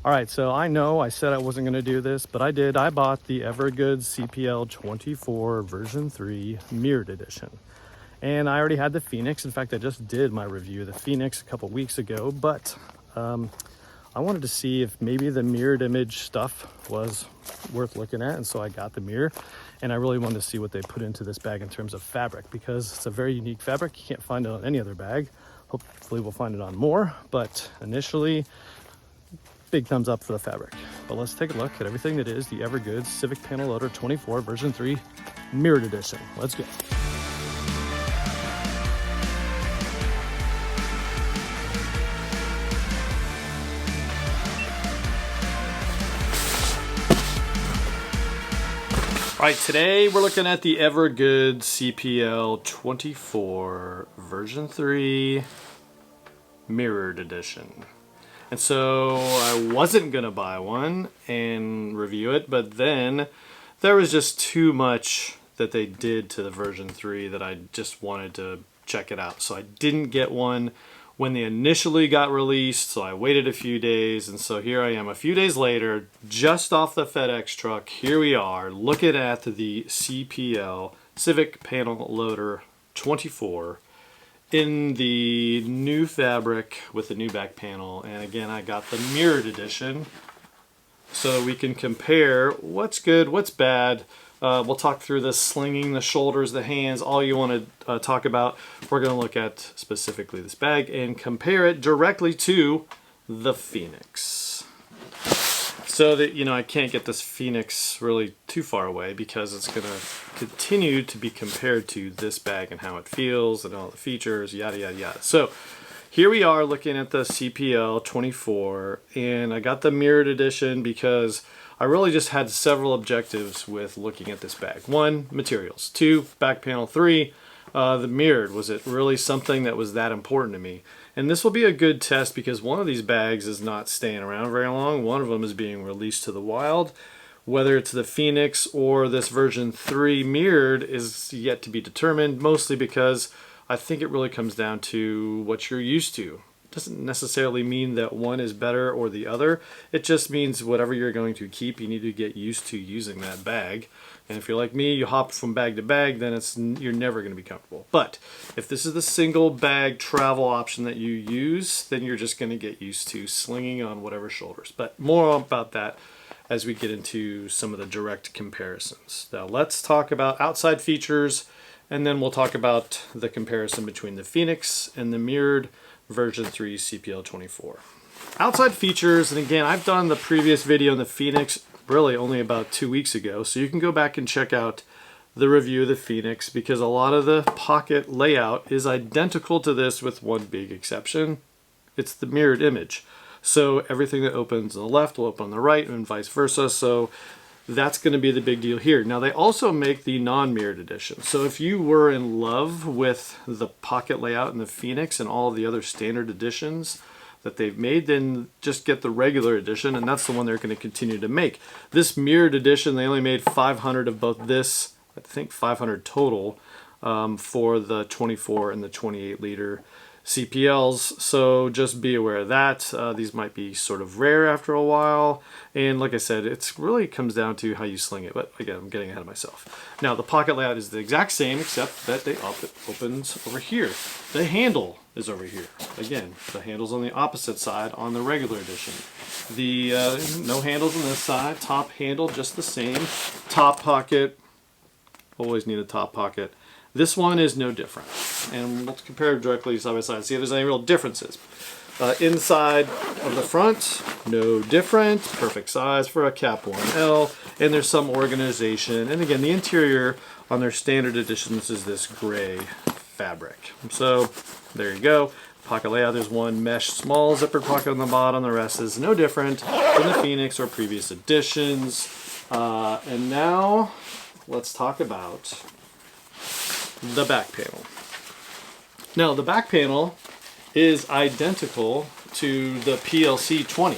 All right, so I know I said I wasn't going to do this, but I did. I bought the EVERGOODS CPL24 version 3 mirrored edition. And I already had the Phoenix. In fact, I just did my review of the Phoenix a couple weeks ago, but I wanted to see if maybe the mirrored image stuff was worth looking at. And so I got the mirror, and I really wanted to see what they put into this bag in terms of fabric, because it's a very unique fabric. You can't find it on any other bag. Hopefully we'll find it on more, but initially, big thumbs up for the fabric. But let's take a look at everything that is the EVERGOODS Civic Panel Loader 24 version 3 mirrored edition. Let's go. All right, today we're looking at the EVERGOODS CPL24 version 3 mirrored edition. And so I wasn't gonna buy one and review it, but then there was just too much that they did to the version 3 that I just wanted to check it out. So I didn't get one when they initially got released, so I waited a few days, and so here I am a few days later, just off the FedEx truck. Here we are, looking at the CPL Civic Panel Loader 24 in the new fabric with the new back panel. And again, I got the mirrored edition so we can compare what's good, what's bad. We'll talk through the slinging, the shoulders, the hands, all you want to talk about. We're going to look at specifically this bag and compare it directly to the Phoenix. So that, you know, I can't get this Phoenix really too far away, because it's going to continue to be compared to this bag and how it feels and all the features, yada, yada, yada. So here we are looking at the CPL 24, and I got the mirrored edition because I really just had several objectives with looking at this bag. 1, materials. 2, back panel. 3, the mirrored. Was it really something that was that important to me? And this will be a good test because one of these bags is not staying around very long. One of them is being released to the wild. Whether it's the Phoenix or this version 3 mirrored is yet to be determined, mostly because I think it really comes down to what you're used to. It doesn't necessarily mean that one is better or the other. It just means whatever you're going to keep, you need to get used to using that bag. And if you're like me, you hop from bag to bag, then you're never going to be comfortable. But if this is the single bag travel option that you use, then you're just going to get used to slinging on whatever shoulders. But more about that as we get into some of the direct comparisons. Now let's talk about outside features, and then we'll talk about the comparison between the Phoenix and the mirrored version 3 CPL24. Outside features, and again, I've done the previous video on the Phoenix really only about 2 weeks ago, so you can go back and check out the review of the Phoenix, because a lot of the pocket layout is identical to this with one big exception. It's the mirrored image. So everything that opens on the left will open on the right and vice versa. So that's going to be the big deal here. Now they also make the non-mirrored edition. So if you were in love with the pocket layout in the Phoenix and all of the other standard editions that they've made, then just get the regular edition, and that's the one they're going to continue to make. This mirrored edition, they only made 500 of both this, I think 500 total, for the 24 and the 28 liter CPLs, so just be aware of that. These might be sort of rare after a while, and like I said, it really comes down to how you sling it, but again, I'm getting ahead of myself. Now the pocket layout is the exact same, except that they opens over here. The handle is over here. Again, the handle's on the opposite side on the regular edition. The no handles on this side, top handle just the same, top pocket, always need a top pocket. This one is no different, and let's compare directly side by side, see if there's any real differences. Inside of the front, no different, perfect size for a Cap 1L, and there's some organization. And again, the interior on their standard editions is this gray fabric. So there you go. Pocket layout, there's one mesh small zipper pocket on the bottom, the rest is no different than the Phoenix or previous editions. And now let's talk about the back panel. Now the back panel is identical to the PLC 20,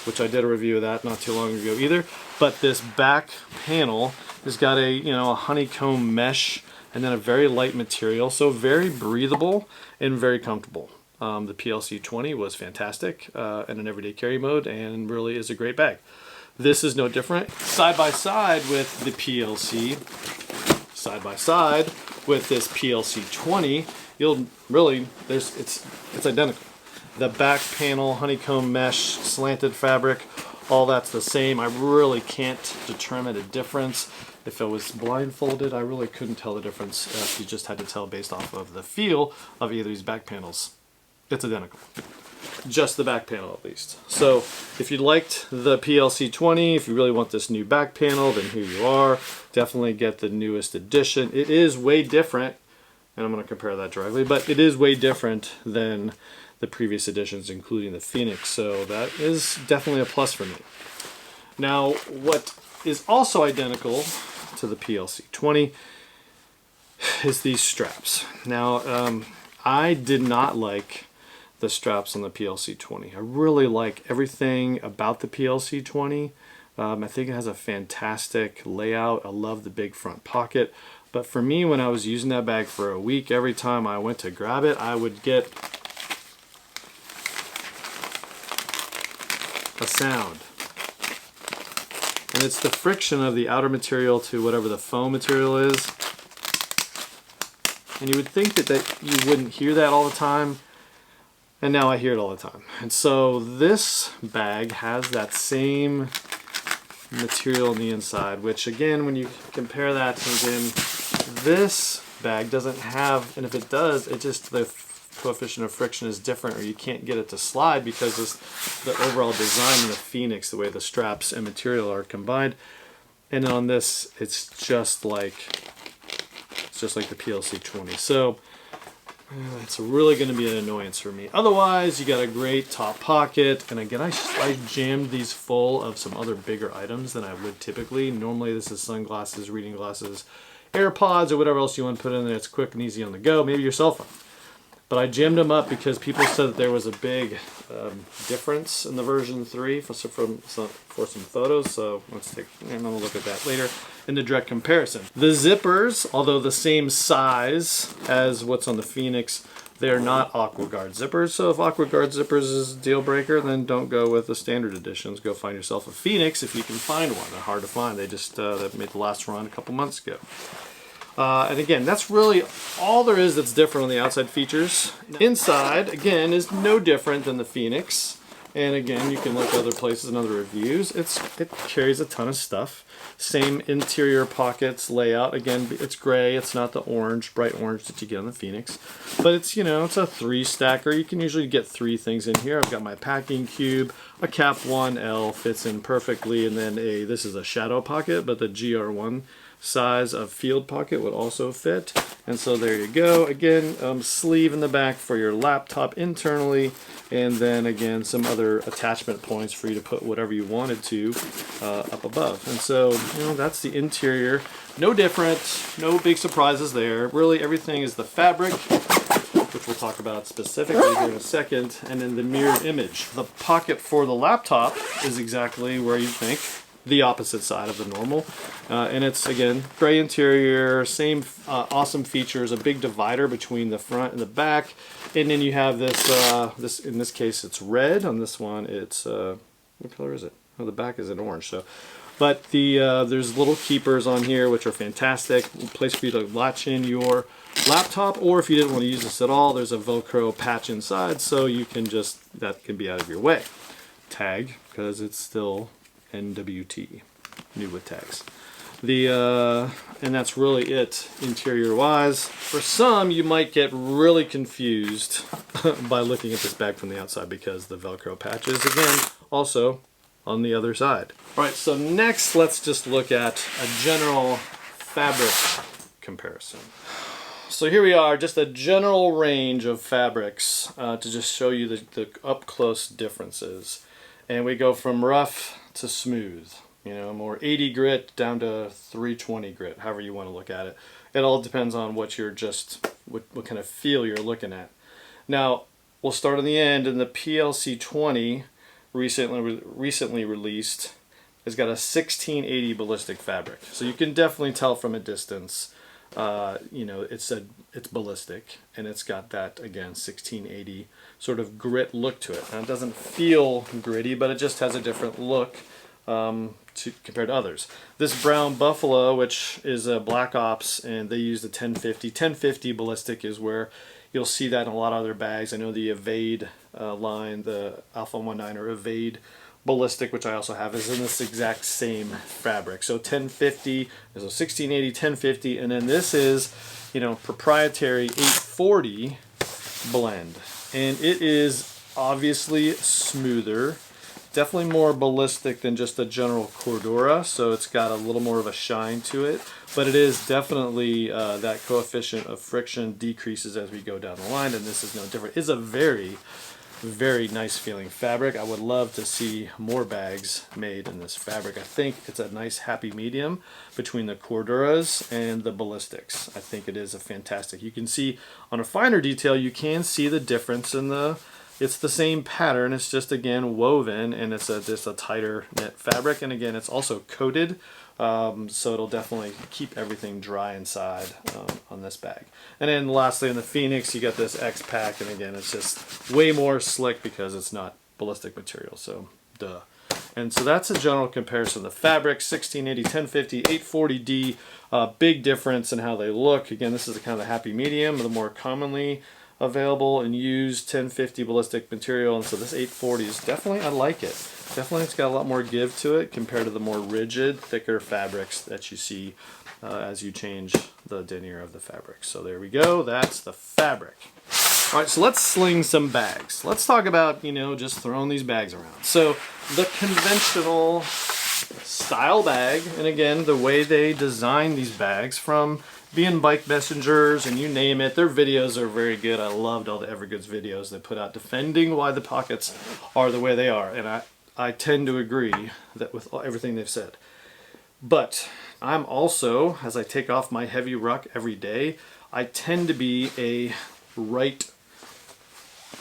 which I did a review of that not too long ago either, but this back panel has got a, you know, a honeycomb mesh and then a very light material, so very breathable and very comfortable. The PLC20 was fantastic in an everyday carry mode and really is a great bag. This is no different. Side by side with the PLC, side by side with this PLC20, you'll really, it's identical. The back panel, honeycomb mesh, slanted fabric, all that's the same. I really can't determine a difference. If I was blindfolded, I really couldn't tell the difference if you just had to tell based off of the feel of either of these back panels. It's identical. Just the back panel at least. So if you liked the PLC20, if you really want this new back panel, then here you are. Definitely get the newest edition. It is way different, and I'm going to compare that directly, but it is way different than the previous editions, including the Phoenix. So that is definitely a plus for me. Now, what is also identical to the PLC20 is these straps. Now, I did not like the straps on the PLC20. I really like everything about the PLC20. I think it has a fantastic layout. I love the big front pocket. But for me, when I was using that bag for a week, every time I went to grab it, I would get a sound. And it's the friction of the outer material to whatever the foam material is. And you would think that you wouldn't hear that all the time. And now I hear it all the time. And so this bag has that same material on the inside, which again, when you compare that to again, this bag doesn't have, and if it does, it just, the coefficient of friction is different, or you can't get it to slide because the overall design of the Phoenix, the way the straps and material are combined. And on this, it's just like the PLC20. So it's really going to be an annoyance for me. Otherwise, you got a great top pocket. And again, I jammed these full of some other bigger items than I would typically. Normally, this is sunglasses, reading glasses, AirPods, or whatever else you want to put in there. It's quick and easy on the go. Maybe your cell phone. But I jammed them up because people said that there was a big difference in the version 3 for some photos. So let's take, and I'm going to look at that later in the direct comparison. The zippers, although the same size as what's on the Phoenix, they're not AquaGuard zippers. So if AquaGuard zippers is a deal breaker, then don't go with the standard editions. Go find yourself a Phoenix if you can find one. They're hard to find. They just that made the last run a couple months ago. And again, that's really all there is that's different on the outside features. Inside, again, is no different than the Phoenix. And again, you can look at other places and other reviews. It carries a ton of stuff. Same interior pockets layout. Again, it's gray. It's not the orange, bright orange that you get on the Phoenix. But it's, you know, it's a 3-stacker. You can usually get 3 things in here. I've got my packing cube, a Cap 1L fits in perfectly, and then this is a shadow pocket, but the GR1 size of field pocket would also fit. And so there you go. Again, sleeve in the back for your laptop internally, and then again some other attachment points for you to put whatever you wanted to up above. And so, you know, that's the interior. No different, no big surprises there. Really everything is the fabric, which we'll talk about specifically here in a second, and then the mirrored image. The pocket for the laptop is exactly where you think, the opposite side of the normal, and it's again gray interior, same awesome features, a big divider between the front and the back, and then you have this in this case it's red, on this one it's what color is it? Oh, the back is in orange. So but there's little keepers on here which are fantastic, a place for you to latch in your laptop, or if you didn't want to use this at all, there's a Velcro patch inside, so you can just, that can be out of your way. Tag, because it's still NWT, new with tags. And that's really it interior wise. For some, you might get really confused by looking at this bag from the outside because the Velcro patches, again, also on the other side. All right, so next let's just look at a general fabric comparison. So here we are, just a general range of fabrics to just show you the up-close differences. And we go from rough to smooth, you know, more 80 grit down to 320 grit, however you want to look at it. It all depends on what you're what kind of feel you're looking at. Now, we'll start on the end, and the PLC20 recently released has got a 1680 ballistic fabric. So you can definitely tell from a distance you know, it's ballistic, and it's got that, again, 1680 sort of grit look to it. Now, it doesn't feel gritty, but it just has a different look compared to others. This brown buffalo, which is a Black Ops, and they use the 1050. 1050 ballistic is where you'll see that in a lot of other bags. I know the Evade line, the Alpha 19 or Evade ballistic, which I also have, is in this exact same fabric. So 1050, there's a 1680, 1050, and then this is, you know, proprietary 840 blend. And it is obviously smoother, definitely more ballistic than just a general Cordura, so it's got a little more of a shine to it, but it is definitely that coefficient of friction decreases as we go down the line, and this is no different. It's a very, very nice feeling fabric. I would love to see more bags made in this fabric. I think it's a nice happy medium between the Corduras and the ballistics. I think it is a fantastic. You can see on a finer detail, you can see the difference in the, it's the same pattern, it's just again woven, and it's just a tighter knit fabric, and again it's also coated, so it'll definitely keep everything dry inside on this bag. And then lastly, in the Phoenix, you got this X pack, and again it's just way more slick because it's not ballistic material, so duh. And so that's a general comparison. The fabric, 1680, 1050, 840D, big difference in how they look. Again, this is the kind of the happy medium, the more commonly available and used 1050 ballistic material, and so this 840 is definitely, I like it. Definitely it's got a lot more give to it compared to the more rigid, thicker fabrics that you see as you change the denier of the fabric. So there we go, that's the fabric. All right, so let's sling some bags. Let's talk about, you know, just throwing these bags around. So the conventional style bag, and again, the way they design these bags, from being bike messengers and you name it, their videos are very good. I loved all the EVERGOODS videos they put out defending why the pockets are the way they are, and I tend to agree that with everything they've said. But I'm also, as I take off my heavy ruck every day, I tend to be a right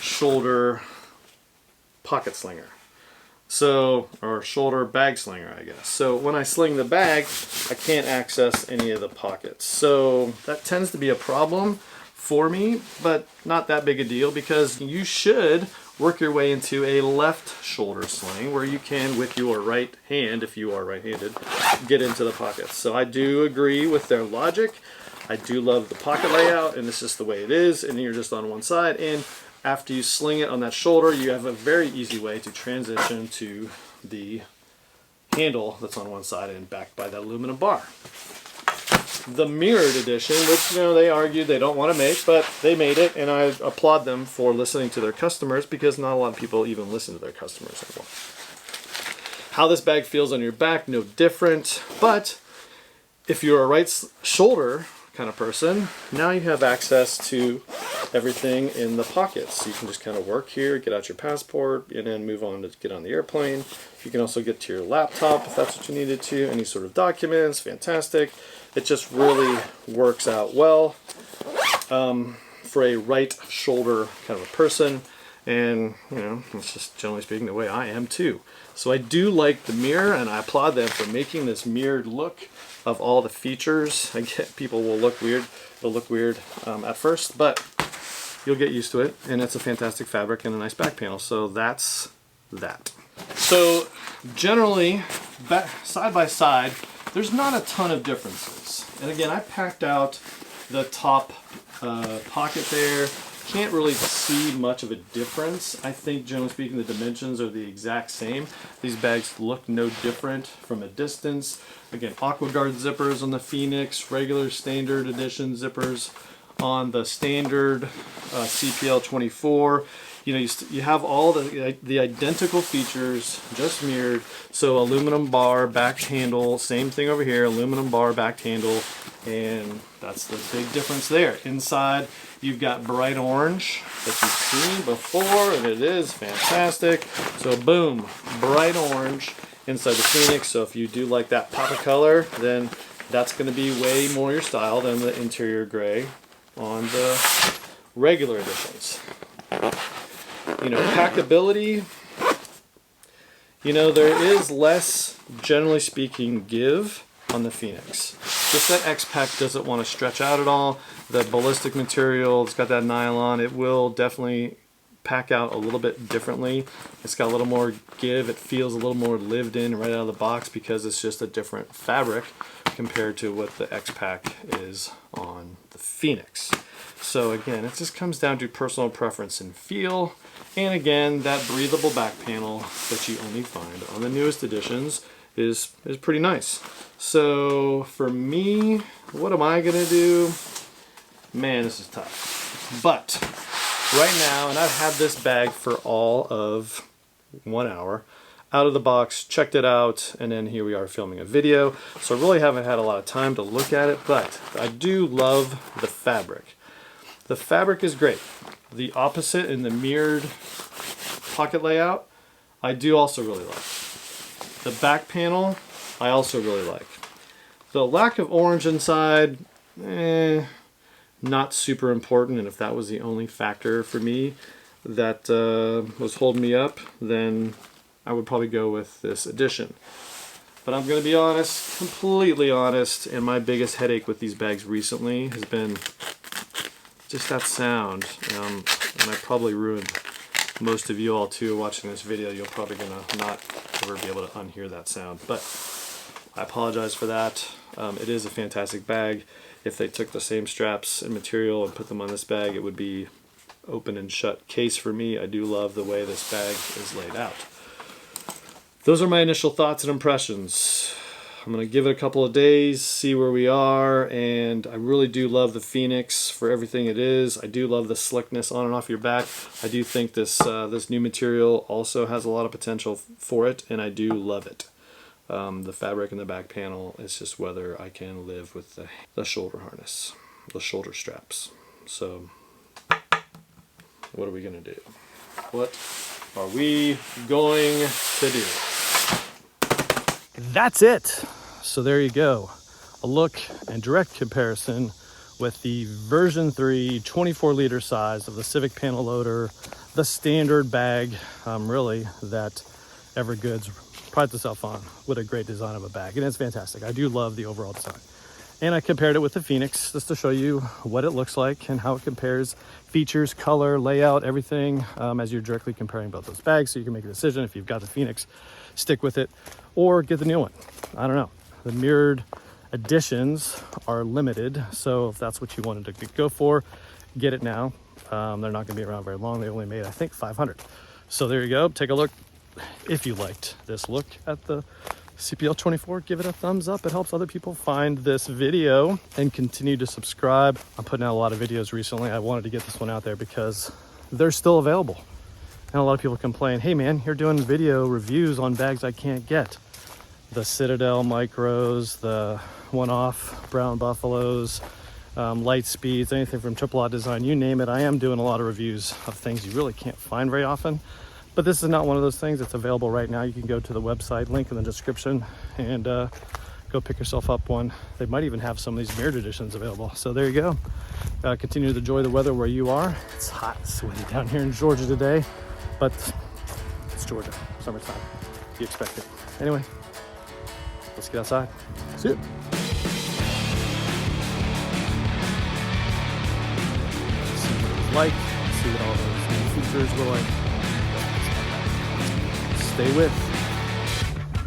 shoulder pocket slinger. So, or shoulder bag slinger, I guess. So when I sling the bag, I can't access any of the pockets. So that tends to be a problem for me, but not that big a deal, because you should work your way into a left shoulder sling where you can, with your right hand, if you are right-handed, get into the pockets. So I do agree with their logic. I do love the pocket layout, and it's just the way it is, and you're just on one side. And after you sling it on that shoulder, you have a very easy way to transition to the handle that's on one side and backed by that aluminum bar. The mirrored edition, which, you know, they argued they don't want to make, but they made it, and I applaud them for listening to their customers, because not a lot of people even listen to their customers anymore. How this bag feels on your back, no different, but if you're a right shoulder kind of person, now you have access to everything in the pockets. You can just kind of work here, get out your passport, and then move on to get on the airplane. You can also get to your laptop if that's what you needed to, any sort of documents, fantastic. It just really works out well for a right shoulder kind of a person, and you know, it's just generally speaking the way I am too. So I do like the mirror, and I applaud them for making this mirrored look of all the features. I get people will look weird. It'll look weird at first, but you'll get used to it, and it's a fantastic fabric and a nice back panel. So that's that. So generally, side by side, there's not a ton of differences. And again, I packed out the top pocket there. Can't really see much of a difference. I think generally speaking the dimensions are the exact same. These bags look no different from a distance. Again, AquaGuard zippers on the Phoenix, regular standard edition zippers on the standard CPL24. You know, you have all the identical features, just mirrored. So aluminum bar, back handle, same thing over here, aluminum bar, back handle, and that's the big difference there. Inside, you've got bright orange that you've seen before, and it is fantastic. So boom, bright orange inside the Phoenix. So if you do like that pop of color, then that's going to be way more your style than the interior gray on the regular editions. You know, packability, you know, there is less, generally speaking, give on the Phoenix. just that X-Pack doesn't want to stretch out at all. The ballistic material, it's got that nylon, it will definitely pack out a little bit differently. It's got a little more give, it feels a little more lived in right out of the box because it's just a different fabric compared to what the X-Pack is on the Phoenix. So again, it just comes down to personal preference and feel. And again, that breathable back panel that you only find on the newest editions is pretty nice. So for me, what am I gonna do? Man, this is tough. But right now, and I've had this bag for all of 1 hour, out of the box, checked it out, and then here we are filming a video. So I really haven't had a lot of time to look at it, but I do love the fabric. The fabric is great. The opposite in the mirrored pocket layout, I do also really like. The back panel, I also really like. The lack of orange inside, not super important, and if that was the only factor for me that was holding me up, then I would probably go with this edition. But I'm going to be honest, completely honest, and my biggest headache with these bags recently has been just that sound. And I probably ruined most of you all too watching this video. You're probably going to not ever be able to unhear that sound. But I apologize for that. It is a fantastic bag. If they took the same straps and material and put them on this bag, it would be open and shut case for me. I do love the way this bag is laid out. Those are my initial thoughts and impressions. I'm going to give it a couple of days, see where we are, and I really do love the Phoenix for everything it is. I do love the slickness on and off your back. I do think this this new material also has a lot of potential for it, and I do love it. The fabric in the back panel is just whether I can live with the shoulder harness, the shoulder straps. So what are we going to do? What are we going to do? That's it. So there you go. A look and direct comparison with the version 3 24-liter size of the Civic panel loader, the standard bag, really, that EVERGOODS prides itself on. What a great design of a bag, and it's fantastic. I do love the overall design. And I compared it with the Phoenix just to show you what it looks like and how it compares features, color, layout, everything, as you're directly comparing both those bags, so you can make a decision. If you've got the Phoenix, stick with it or get the new one. I don't know. The mirrored editions are limited, so if that's what you wanted to go for, get it now. They're not going to be around very long. They only made, I think, 500. So there you go. Take a look. If you liked this look at the CPL24, give it a thumbs up. It helps other people find this video, and continue to subscribe. I'm putting out a lot of videos recently. I wanted to get this one out there because they're still available. And a lot of people complain, hey man, you're doing video reviews on bags I can't get. The Citadel Micros, the one-off Brown Buffaloes, light speeds, anything from Triple Odd Design, you name it. I am doing a lot of reviews of things you really can't find very often. But this is not one of those things. It's available right now. You can go to the website, link in the description, and go pick yourself up one. They might even have some of these mirrored editions available. So there you go. Continue to enjoy the weather where you are. It's hot and sweaty down here in Georgia today, but it's Georgia, summertime. You expect it. Anyway, let's get outside. See you. See what it was like. See what all those new features were like. Stay with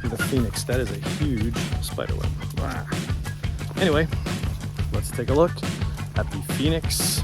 the Phoenix. That is a huge spider web. Wow. Anyway, let's take a look at the Phoenix.